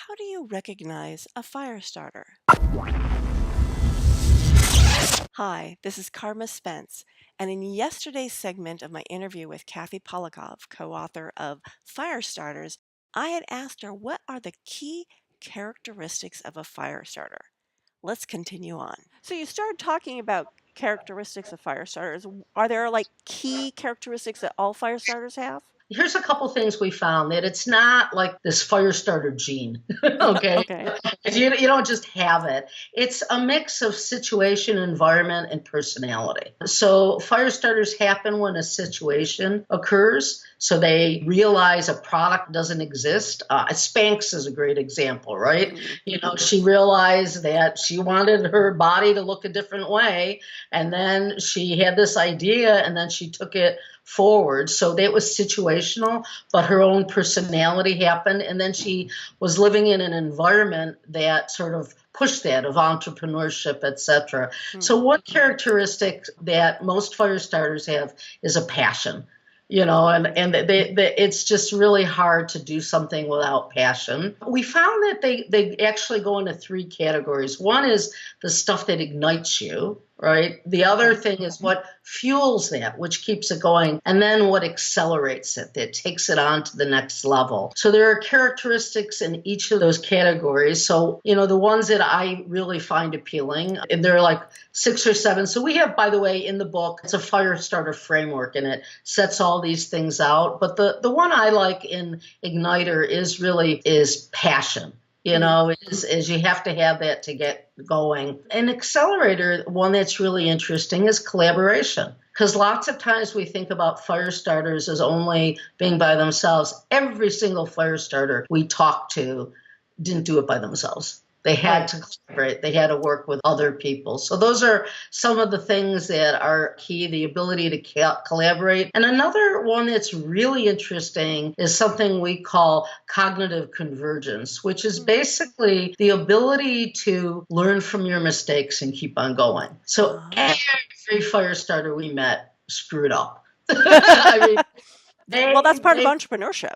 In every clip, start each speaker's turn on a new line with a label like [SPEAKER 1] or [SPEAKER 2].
[SPEAKER 1] How do you recognize a fire starter? Hi, this is Carma Spence, and in yesterday's segment of my interview with Kathy Palokoff, co-author of Firestarteres, I had asked her what are the key characteristics of a fire starter. Let's continue on. So you started talking about characteristics of fire starters. Are there like key characteristics that all fire starters have?
[SPEAKER 2] Here's a couple things we found that it's not like this fire starter gene. Okay.
[SPEAKER 1] Okay.
[SPEAKER 2] You don't just have it. It's a mix of situation, environment, and personality. So fire starters happen when a situation occurs. So they realize a product doesn't exist. Spanx is a great example, right? She realized that she wanted her body to look a different way. And then she had this idea and then she took it forward. So that was situational, but her own personality happened. And then she was living in an environment that sort of pushed that of entrepreneurship, etc. So one characteristic that most fire starters have is a passion. It's just really hard to do something without passion. We found that they actually go into three categories. One is the stuff that ignites you, right? The other thing is what fuels that, which keeps it going, and then what accelerates it, that takes it on to the next level. So there are characteristics in each of those categories. So, the ones that I really find appealing, and there are like 6 or 7. So we have, by the way, in the book, it's a fire starter framework, and it sets all these things out. But the one I like in Igniter is passion. Is you have to have that to get going. An accelerator, one that's really interesting, is collaboration. Because lots of times we think about fire starters as only being by themselves. Every single fire starter we talked to didn't do it by themselves. They had to collaborate. They had to work with other people. So those are some of the things that are key, the ability to collaborate. And another one that's really interesting is something we call cognitive convergence, which is basically the ability to learn from your mistakes and keep on going. So every fire starter we met screwed up. I mean,
[SPEAKER 1] Well, that's part of entrepreneurship.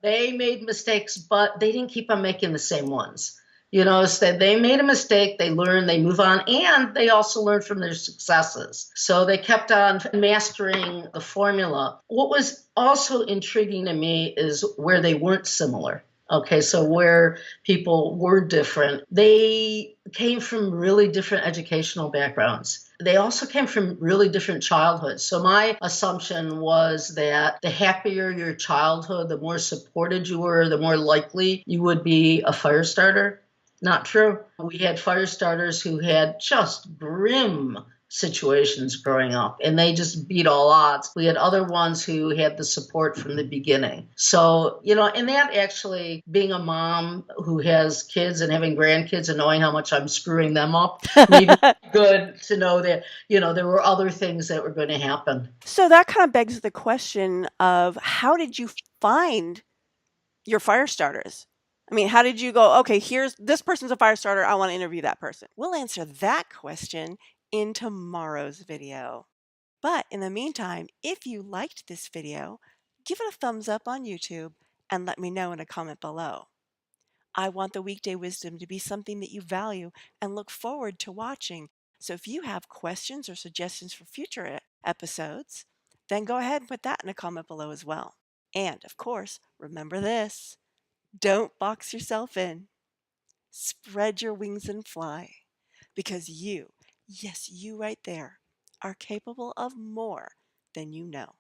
[SPEAKER 2] they made mistakes, but they didn't keep on making the same ones. So they made a mistake, they learn, they move on, and they also learn from their successes. So they kept on mastering the formula. What was also intriguing to me is where they weren't similar. Okay, so where people were different, they came from really different educational backgrounds. They also came from really different childhoods. So my assumption was that the happier your childhood, the more supported you were, the more likely you would be a fire starter. Not true. We had fire starters who had just grim situations growing up, and they just beat all odds. We had other ones who had the support from the beginning. So, and that actually, being a mom who has kids and having grandkids and knowing how much I'm screwing them up, made me good to know that, there were other things that were going to happen.
[SPEAKER 1] So that kind of begs the question of how did you find your fire starters? I mean, how did you go, okay, here's this person's a fire starter. I want to interview that person. We'll answer that question in tomorrow's video. But in the meantime, if you liked this video, give it a thumbs up on YouTube and let me know in a comment below. I want the weekday wisdom to be something that you value and look forward to watching. So if you have questions or suggestions for future episodes, then go ahead and put that in a comment below as well. And of course, remember this. Don't box yourself in. Spread your wings and fly, because you, yes, you right there, are capable of more than you know.